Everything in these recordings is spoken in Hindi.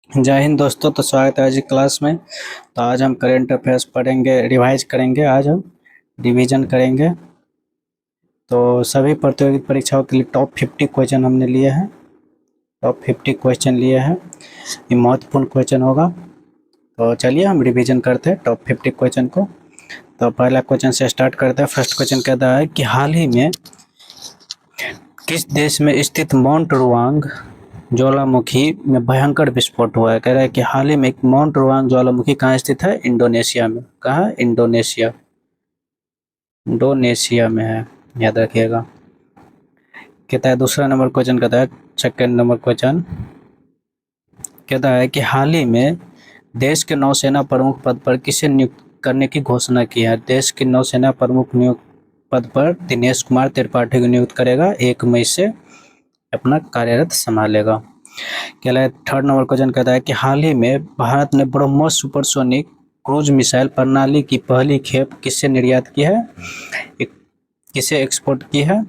जय हिंद दोस्तों। तो स्वागत है आज की क्लास में। तो आज हम करेंट अफेयर्स पढ़ेंगे, रिवाइज करेंगे। आज हम रिवीजन करेंगे। तो सभी प्रतियोगी परीक्षाओं के लिए टॉप 50 क्वेश्चन हमने लिए हैं। टॉप 50 क्वेश्चन लिए हैं। ये महत्वपूर्ण क्वेश्चन होगा। तो चलिए हम रिवीजन करते हैं टॉप 50 क्वेश्चन को। तो पहला क्वेश्चन से स्टार्ट करते हैं। फर्स्ट क्वेश्चन कहता है कि हाल ही में किस देश में स्थित माउंट रुआंग ज्वालामुखी में भयंकर विस्फोट हुआ है। कह रहा है कि हाल ही में एक माउंट रुआंग ज्वालामुखी कहाँ स्थित है? इंडोनेशिया में। कहाँ? इंडोनेशिया। इंडोनेशिया में है, याद रखिएगा। कहता है दूसरा नंबर क्वेश्चन कहता है, सेकेंड नंबर क्वेश्चन कहता है कि हाल ही में देश के नौसेना प्रमुख पद पर किसे नियुक्त करने की घोषणा की है। देश के नौसेना प्रमुख नियुक्त पद पर दिनेश कुमार त्रिपाठी को नियुक्त करेगा। 1 मई से अपना कार्यरत संभालेगा। कह रहा है थर्ड नंबर क्वेश्चन कहता है कि हाल ही में भारत ने ब्रह्मोस सुपरसोनिक क्रूज मिसाइल प्रणाली की पहली खेप किससे निर्यात की है, किसे एक्सपोर्ट की है?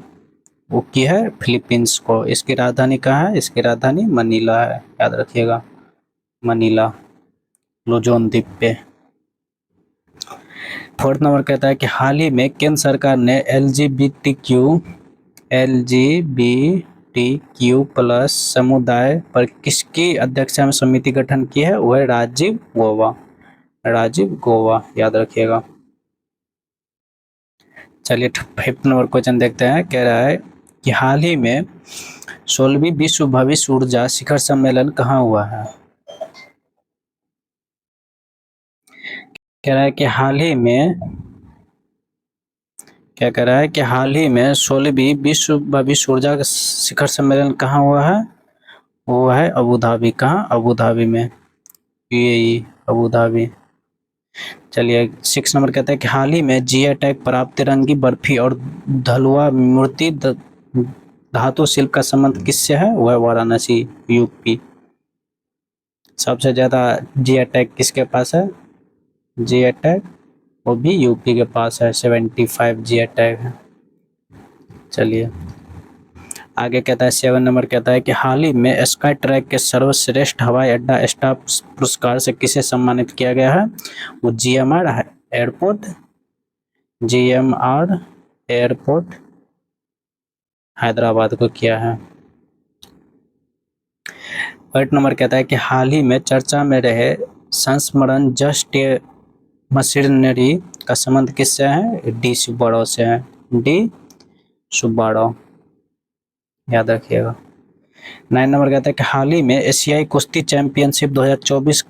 वो की है फिलीपींस को। इसकी राजधानी कहाँ है? इसकी राजधानी मनीला है, याद रखिएगा। मनीला, लुजोन द्वीप पे। फोर्थ नंबर कहता है कि हाल ही में केंद्र सरकार ने L G B T Q plus समुदाय पर किसकी अध्यक्षता में समिति गठन की है? वह राजीव गौबा। राजीव गौबा, याद रखिएगा। चलिए फिफ्थ नंबर क्वेश्चन देखते हैं। कह रहा है कि हाल ही में 16वीं विश्व भविष्य ऊर्जा शिखर सम्मेलन कहाँ हुआ है? कह रहा है कि हाल ही में क्या कह रहा है कि हाल ही में 16वीं विश्व भविष्य ऊर्जा शिखर सम्मेलन कहाँ हुआ है? वो है अबू धाबी। कहाँ? अबू धाबी में, यूएई, अबू धाबी। चलिए 6 नंबर कहता है कि हाल ही में जीआई टैग प्राप्त तिरंगी बर्फी और धलवा मूर्ति धातु शिल्प का संबंध किससे है? वह वाराणसी, यूपी। सबसे ज़्यादा जीआई टैग किसके पास है? जीआई टैग वो भी यूपी के पास है, 75 जीआई टैग है। चलिए आगे कहता है 7 नंबर कहता है कि हाल ही में स्काई ट्रैक के सर्वश्रेष्ठ हवाई अड्डा स्टाफ पुरस्कार से किसे सम्मानित किया गया है? वो GMR airport, GMR airport Hyderabad को किया है। 8 नंबर कहता है कि हाल ही में चर्चा में रहे संस्मरण जस्ट ए मशीनरी का संबंध किससे है? डी सुब्बाराव से है। डी सुब्बाराव, याद रखिएगा। 9 नंबर कहता है कि हाल ही में एशियाई कुश्ती चैंपियनशिप 2024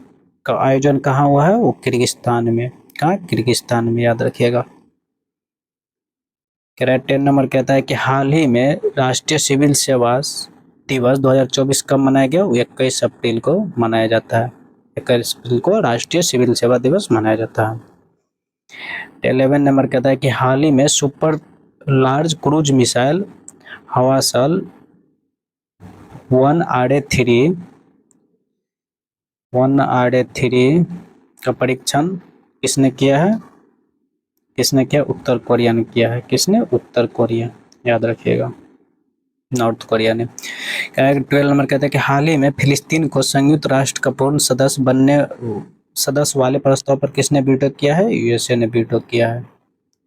का आयोजन कहाँ हुआ है? वो किर्गिस्तान में। कहाँ? किर्गिस्तान में, याद रखिएगा। कह रहा है 10 नंबर कहता है कि हाल ही में राष्ट्रीय सिविल सेवा दिवस 2024 कब मनाया गया? 21 अप्रैल को मनाया जाता है। 21 अप्रैल को राष्ट्रीय सिविल सेवा दिवस मनाया जाता है। 11 नंबर कहता है कि हाल ही में super large cruise missile Hwasal 1RA-3 का परीक्षण किसने किया है? किसने किया? उत्तर कोरिया ने किया है। किसने? उत्तर कोरिया, याद रखिएगा, नॉर्थ कोरिया ने। 12 नंबर कहता है कि हाल ही में फिलिस्तीन को संयुक्त राष्ट्र का पूर्ण सदस्य वाले प्रस्ताव पर किसने वीटो किया है? यूएसए ने वीटो किया है।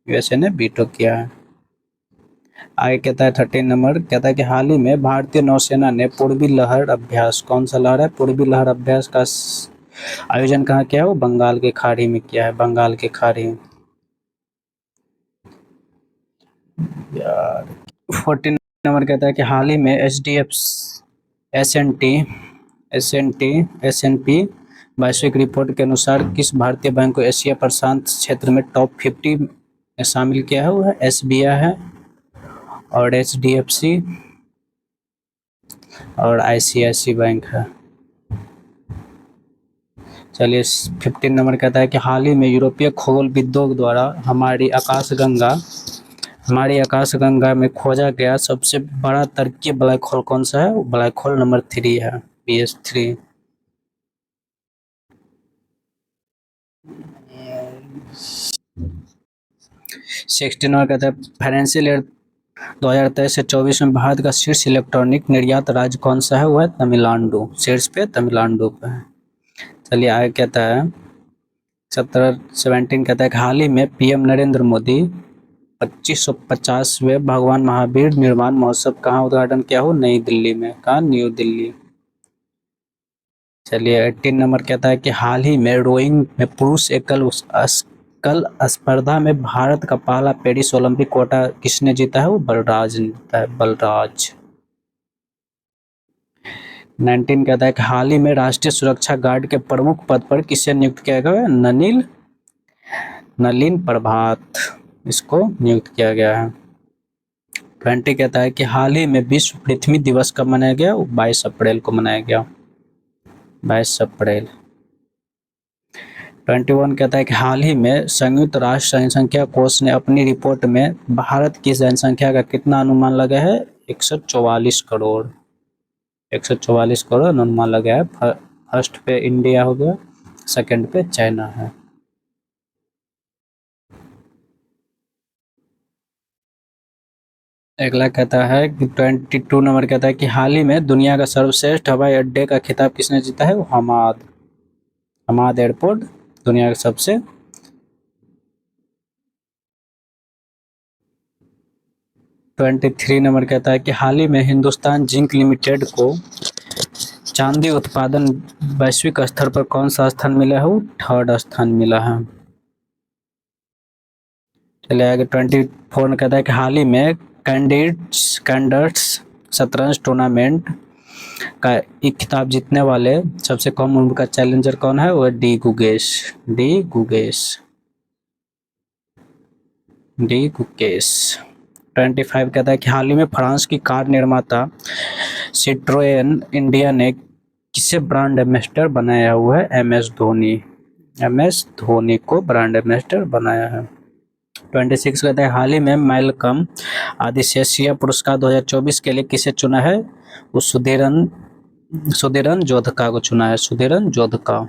यूएसए ने वीटो किया है। आगे कहता है 13 नंबर कहता है कि हाल ही में भारतीय नौसेना ने पूर्वी लहर अभ्यास, कौन सा लहर है? पूर्वी लहर अभ्यास का आयोजन कहाँ किया है? वो बंगाल की खाड़ी में किया है। बंगाल की खाड़ी। यार 14 नंबर कहता है कि हाल ही में एस एन पी वैश्विक रिपोर्ट के अनुसार किस भारतीय बैंक को एशिया प्रशांत क्षेत्र में टॉप 50 में शामिल किया है? वो है एसबीआई है, और एचडीएफसी और आईसीआईसी बैंक है। चलिए 15 नंबर कहता है कि हाल ही में यूरोपीय खगोलविदों द्वारा हमारी आकाशगंगा में खोजा गया सबसे बड़ा तर्कीय ब्लैक होल कौन सा है? ब्लैक होल नंबर 3 है, BS3। 16 नंबर कहता है फाइनेंशियल ईयर 2023 से 24 में भारत का शीर्ष इलेक्ट्रॉनिक निर्यात राज्य कौन सा है? वो है तमिलनाडु। शीर्ष पे तमिलनाडु पे है। चलिए आगे कहता है 17 कहता है कि हाल ही में पीएम नरेंद्र मोदी 2550वें भगवान महावीर निर्माण महोत्सव कहाँ उद्घाटन किया हो? नई दिल्ली में। कहाँ? न्यू दिल्ली। चलिए 18 नंबर कहता है कि हाल ही में रोइंग में पुरुष एकल कल स्पर्धा में भारत का पहला पेरिस ओलंपिक कोटा किसने जीता है? वो बलराज ने जीता है, बलराज। 19 कहता है कि हाल ही में राष्ट्रीय सुरक्षा गार्ड के प्रमुख पद पर किसे नियुक्त किया गया है? नलिन प्रभात इसको नियुक्त किया गया है। 20 कहता है कि हाल ही में विश्व पृथ्वी दिवस कब मनाया गया? 22 अप्रैल को मनाया गया, 22 अप्रैल। 21 कहता है कि हाल ही में संयुक्त राष्ट्र जनसंख्या कोष ने अपनी रिपोर्ट में भारत की जनसंख्या का कितना अनुमान लगा है? 144 करोड़। 144 करोड़ अनुमान लगा है। फर्स्ट पे इंडिया हो गया, सेकंड पे चाइना है। अगला कहता है कि 22 नंबर कहता है कि हाल ही में दुनिया का सर्वश्रेष्ठ हवाई अड्डे का खिताब किसने जीता है? वो हमाद एयरपोर्ट दुनिया का सबसे 23 नंबर कहता है कि हाल ही में हिंदुस्तान जिंक लिमिटेड को चांदी उत्पादन वैश्विक स्तर पर कौन सा स्थान मिला है? वो 3rd स्थान मिला है। चलिए आगे 24 में कहता है कि हाल ही में कैंडिडेट्स शतरंज टूर्नामेंट का एक खिताब जीतने वाले सबसे कम उम्र का चैलेंजर कौन है? वो डी गुकेश। डी गुकेश। 25 कहता है कि हाल ही में फ्रांस की कार निर्माता सिट्रोएन इंडिया ने किसे ब्रांड एम्बेसडर बनाया हुआ है? एम एस धोनी को ब्रांड एम्बेसडर बनाया है। 26 कहता है हाल ही में मैलकम आदिशेषिया पुरस्कार 2024 के लिए किसे चुना है? वो सुधीरन जोधका को चुना है, सुधीरन जोधका।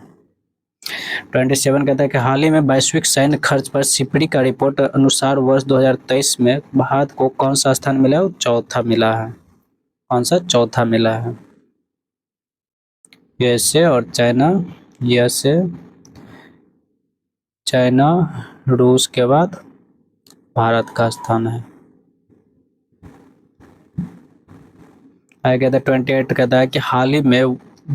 27 कहता है कि हाल ही में वैश्विक सैन्य खर्च पर सिपरी का रिपोर्ट अनुसार वर्ष 2023 में भारत को कौन सा स्थान मिला है? चौथा मिला है। कौन सा? चौथा मिला है। यूएसए और चाइना, यूएसए चाइना रूस के बाद भारत का स्थान है। आगे कहता है 28 कहता है कि हाल ही में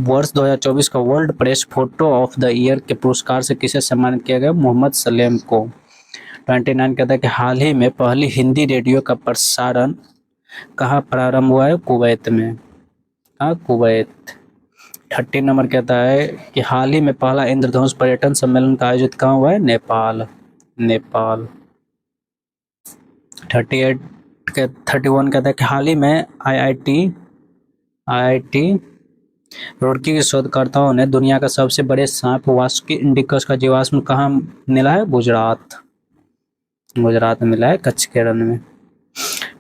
वर्ष 2024 का world press photo of the year के पुरस्कार से किसे सम्मानित किया गया? मोहम्मद सलेम को। 29 कहता है कि हाल ही में पहली हिंदी रेडियो का प्रसारण कहाँ प्रारंभ हुआ है? कुवैत में। हाँ, कुवैत। 30 नंबर कहता है कि हाल ही में पहला इंद्रधनुष पर्यटन सम्मेलन का आयोजित कहाँ हुआ है? नेपाल। 31 कहता है कि हाल ही में आईआईटी रुड़की के शोधकर्ताओं ने दुनिया का सबसे बड़े सांप वासुकी इंडिकस का जीवाश्म कहाँ मिला है? गुजरात में मिला है, कच्छ के रण में।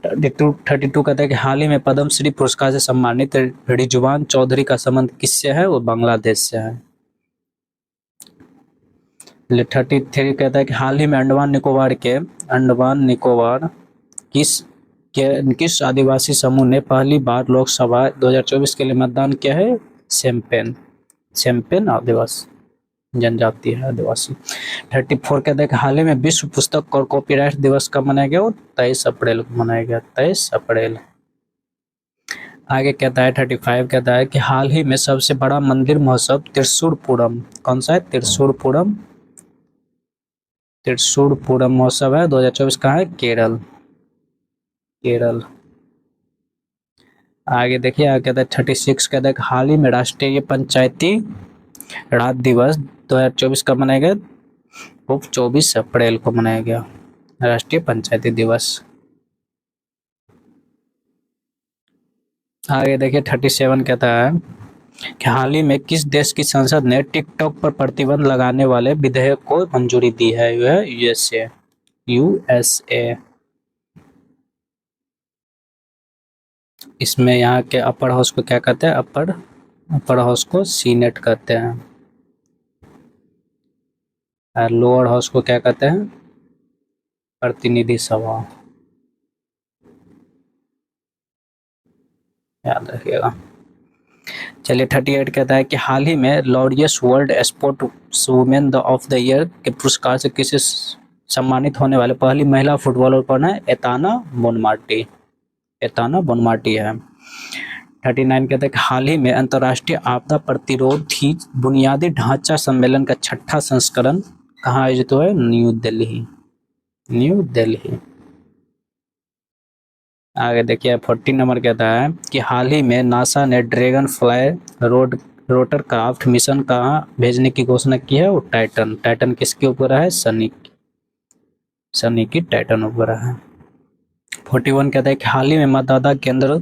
32 कहता है कि हाल ही में पद्मश्री पुरस्कार से सम्मानित रिजवान चौधरी का संबंध किससे है? वो बांग्लादेश से है। 33 कहता है कि हाल ही में अंडमान निकोबार किस आदिवासी समूह ने पहली बार लोकसभा 2024 के लिए मतदान किया है? शेम्पेन आदिवासी जनजाति है, आदिवासी। 34 कहता है कि हाल ही में विश्व पुस्तक और कॉपीराइट दिवस कब मनाया गया? 23 अप्रैल को मनाया गया, 23 अप्रैल। आगे कहता है 35 कहता है कि हाल ही में सबसे बड़ा मंदिर महोत्सव त्रिशूरपूरम कौन सा है? त्रिशूरपूरम महोत्सव है 2024 कहाँ है? केरल। आगे देखिए, आगे कहता है 36 कहता है कि हाल ही में राष्ट्रीय पंचायती राज दिवस 2024 कब मनाया गया? वो 24 अप्रैल को मनाया गया, राष्ट्रीय पंचायती दिवस। आगे देखिए 37 कहता है कि हाल ही में किस देश की संसद ने टिकटॉक पर प्रतिबंध लगाने वाले विधेयक को मंजूरी दी है? यह है यूएसए। इसमें यहाँ के अपर हाउस को क्या कहते हैं? अपर हाउस को सीनेट कहते हैं, और लोअर हाउस को क्या कहते हैं? प्रतिनिधि सभा। याद रखिएगा। चलिए 38 कहता है कि हाल ही में Laureus world sport women of the year के पुरस्कार से किसे सम्मानित होने वाले पहली महिला फुटबॉलर कौन है? एताना बोनमार्टी। एताना बोनमार्टी है। 39 कहते हैं कि हाल ही में अंतर्राष्ट्रीय आपदा प्रतिरोधी बुनियादी ढांचा सम्मेलन का 6ठा संस्करण कहाँ आयोजित हुआ है? न्यू दिल्ली। न्यू दिल्ली। आगे देखिए 40 नंबर कहता है कि हाल ही में नासा ने dragon fly rotor craft mission कहाँ भेजने की घोषणा की है? वो टाइटन। टाइटन किसके ऊपर है? सनी की टाइटन ऊपर है। 41 कहता है कि हाल ही में मतदाता केंद्र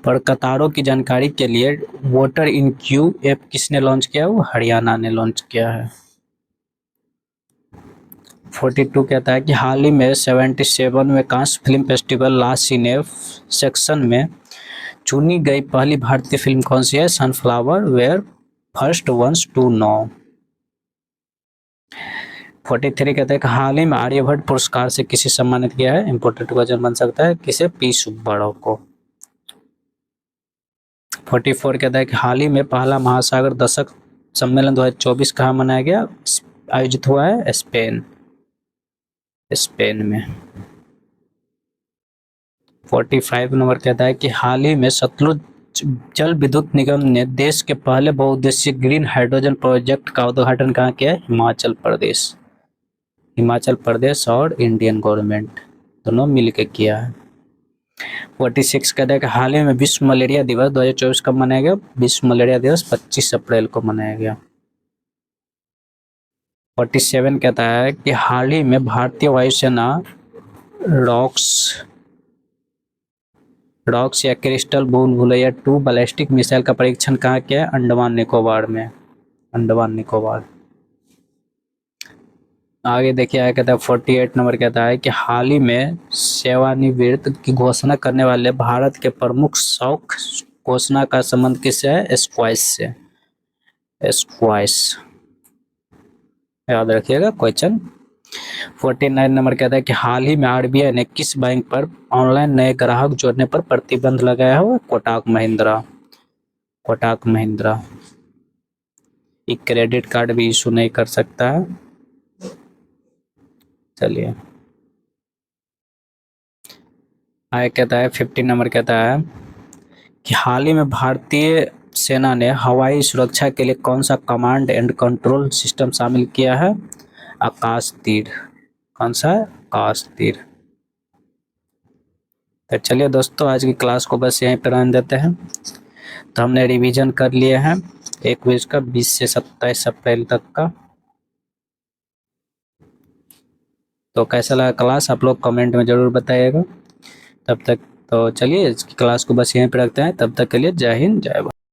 पर कतारों की जानकारी के लिए वोटर इन क्यू ऐप किसने लॉन्च किया? वो हरियाणा ने लॉन्च किया है। 42 कहता है कि हाल ही में 77 में Cannes film festival last cine section में चुनी गई पहली भारतीय फिल्म कौन सी है? Sunflower were first ones to know. 43 कहते हैं कि हाल ही में आर्यभट्ट पुरस्कार से किसे सम्मानित किया है? इंपोर्टेंट क्वेश्चन बन सकता है। किसे? पी सुब्बाराव को। 44 कहता है कि हाल ही में पहला महासागर दशक सम्मेलन 2024 कहाँ मनाया गया? आयोजित हुआ है स्पेन में। 45 नंबर कहता है कि हाल ही में सतलुज जल विद्युत निगम ने देश के पहले बहुउद्देशीय ग्रीन हाइड्रोजन प्रोजेक्ट का उद्घाटन कहाँ किया है? हिमाचल प्रदेश और इंडियन गवर्नमेंट दोनों मिलकर किया है। 46 कहता है कि हाल ही में विश्व मलेरिया दिवस 2024 कब मनाया गया? विश्व मलेरिया दिवस 25 अप्रैल को मनाया गया। 47 कहता है कि हाल ही में भारतीय वायुसेना रॉक्स या क्रिस्टल भूलभुलैया 2 बैलिस्टिक मिसाइल का परीक्षण कहाँ किया है? अंडमान निकोबार में। अंडमान निकोबार। आगे देखिए आगे कहता है 48 नंबर कहता है कि हाल ही में सेवानिवृत्त की घोषणा करने वाले भारत के प्रमुख शौक घोषणा का संबंध किससे है? स्क्वैश से। स्क्वैश याद रखिएगा क्वेश्चन। 49 नंबर कहता है कि हाल ही में आरबीआई ने किस बैंक पर ऑनलाइन नए ग्राहक जोड़ने पर प्रतिबंध लगाया हुआ? कोटक महिंद्रा। एक क्रेडिट कार्ड भी इशू नहीं कर सकता है। चलिए आगे कहता है 50 नंबर कहता है कि हाल ही में भारतीय सेना ने हवाई सुरक्षा के लिए कौन सा कमांड एंड कंट्रोल सिस्टम शामिल किया है? आकाश तीर। कौन सा? आकाश तीर। तो चलिए दोस्तों आज की क्लास को बस यहीं पर रहने देते हैं। तो हमने रिवीजन कर लिए हैं एक क्विज का 20 से 27 अप्रैल तक का। तो कैसा लगा क्लास आप लोग कमेंट में ज़रूर बताइएगा। तब तक तो चलिए इसकी क्लास को बस यहीं पर रखते हैं। तब तक के लिए जय हिंद जय भारत।